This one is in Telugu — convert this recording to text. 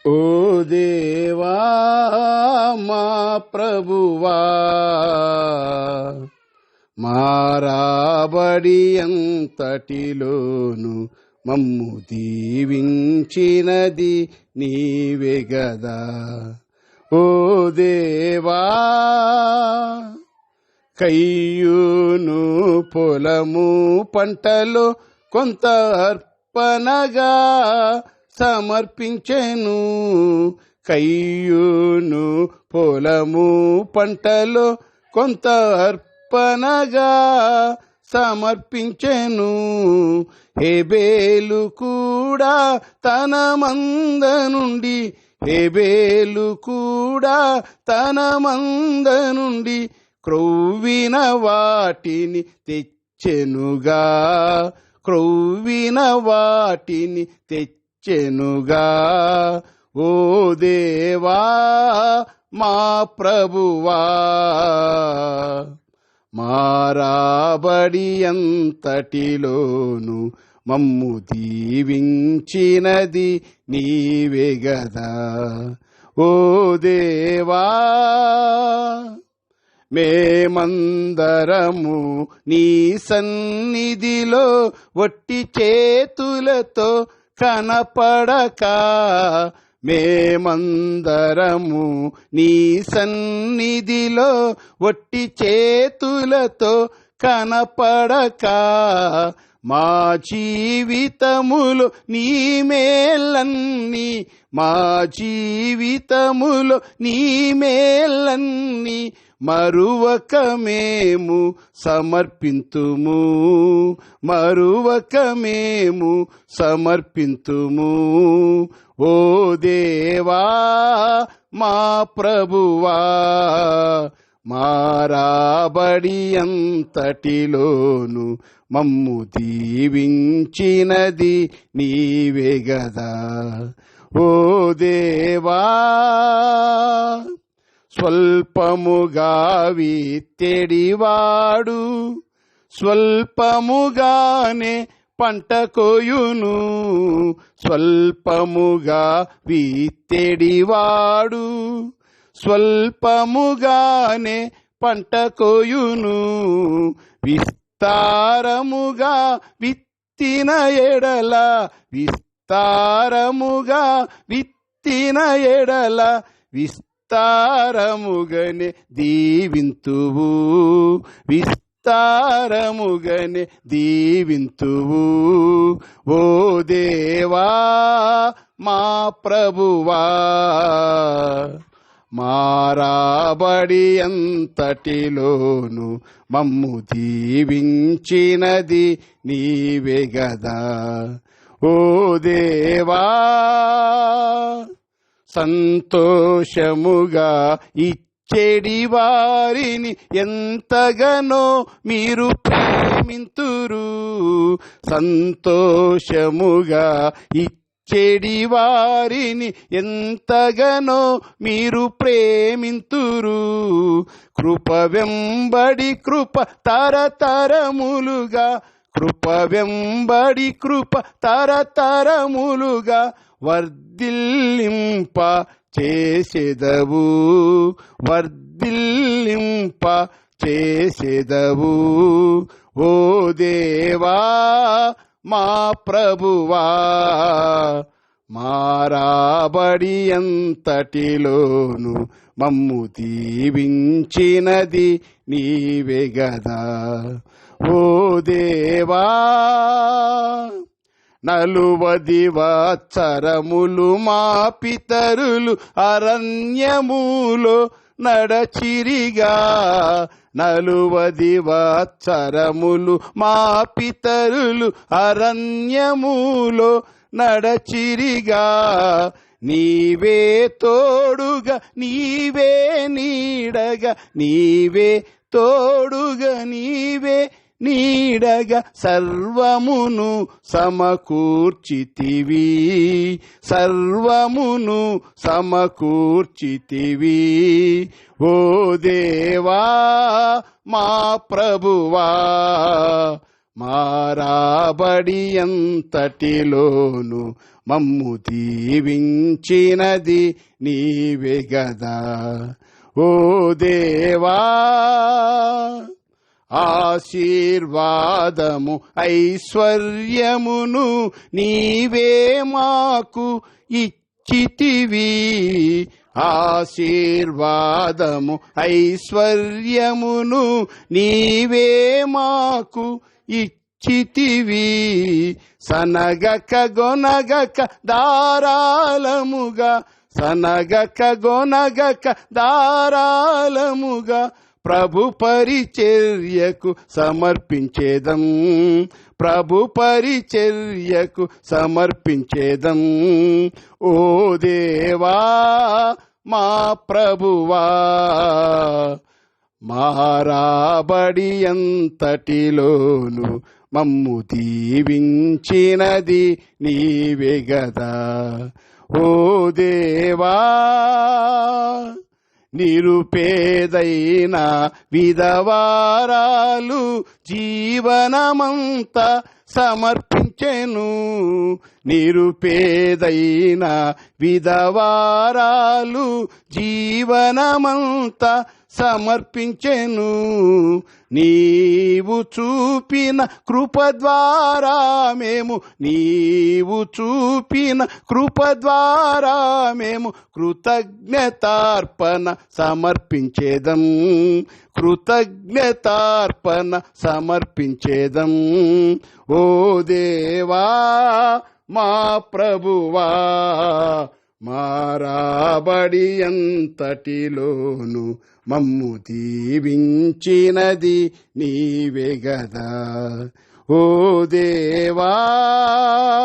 ఓ దేవా మా ప్రభువా, మారాబడి అంతటిలోను మమ్ము దీవించినది నీవే గదా. ఓ దేవా, కయ్యూను పొలము పంటలో కొంత అర్పణగా సమర్పించెను. కయ్యూను పొలము పంటలో కొంత అర్పణగా సమర్పించెను. హేబేలు కూడా తన మంద నుండి క్రొవ్విన వాటిని తెచ్చెనుగా. ఓ దేవా మా ప్రభువా, మారాబడి అంతటిలోను మమ్ము దీవించినది నీవే గదా. ఓ దేవా, మేమందరము నీ సన్నిధిలో వట్టి చేతులతో కనపడక, మేమందరము నీ సన్నిధిలో వట్టి చేతులతో కనపడక, మా జీవితములో నీ మేలన్నీ మరువక మేము సమర్పింతుము. ఓ దేవా మా ప్రభువా, మారాబడి అంతటిలోను మమ్ము దీవించినది నీవే గదా. ఓ దేవా, స్వల్పముగా విత్తెడివాడు స్వల్పముగానే పంట కోయును. స్వల్పముగా విత్తెడివాడు స్వల్పముగానే పంట కోయును. విస్తారముగా విత్తిన ఎడల విస్తారముగనే దీవింతువు. ఓ దేవా మా ప్రభువా, మారాబడి అంతటిలోను మమ్ము దీవించినది నీవే గదా. ఓ దేవా, సంతోషముగా ఇచ్చెడి వారిని ఎంతగానో మీరు ప్రేమింతురు. సంతోషముగా ఇచ్చెడి వారిని ఎంతగానో మీరు ప్రేమింతురు. కృప వెంబడి కృప తరతరములుగా వర్ధిల్లింప చేసెదవు. ఓ దేవా మా ప్రభువా, మారాబడి అంతటిలోను మమ్ము దీవించినది నీవే గదా. ఓ దేవా, 40 సంవత్సరములు మా పితరులు అరణ్యములో నడచిరిగా. 40 సంవత్సరములు మా పితరులు అరణ్యములో నడచిరిగా. నీవే తోడుగా నీవే నీడగా సర్వమును సమకూర్చితివి. ఓ దేవా మా ప్రభువా, మారాబడి ఎంతటిలోను మమ్ము దీవించినది నీవే గదా. ఓ దేవా, ఆశీర్వాదము ఐశ్వర్యమును నీవే మాకు ఇచ్చితివి. ఆశీర్వాదము ఐశ్వర్యమును నీవే మాకు ఇచ్చితివి. సనగక గొనగక ధారాళముగా, సనగక గొనగక ధారాళముగా ప్రభు పరిచర్యకు సమర్పించేదం, ప్రభు పరిచర్యకు సమర్పించేదం. ఓ దేవా మా ప్రభువా, మారాబడి ఎంతటిలోను మమ్ము దీవించినది నీవే గదా. ఓ దేవా, నిరుపేదైన విధవారాలు జీవనమంతా సమర్పించెను. నిరుపేదైన విధవారాలు జీవనమంతా సమర్పించెను. నీవు చూపిన కృప ద్వారా మేము, నీవు చూపిన కృప ద్వారా మేము కృతజ్ఞతార్పణ సమర్పించేదం, కృతజ్ఞతార్పణ సమర్పించేదం. ఓ దేవా మా ప్రభువా, మారాబడి ఎంతటిలోను మమ్ము దీవించినది నీవే గదా. ఓ దేవా.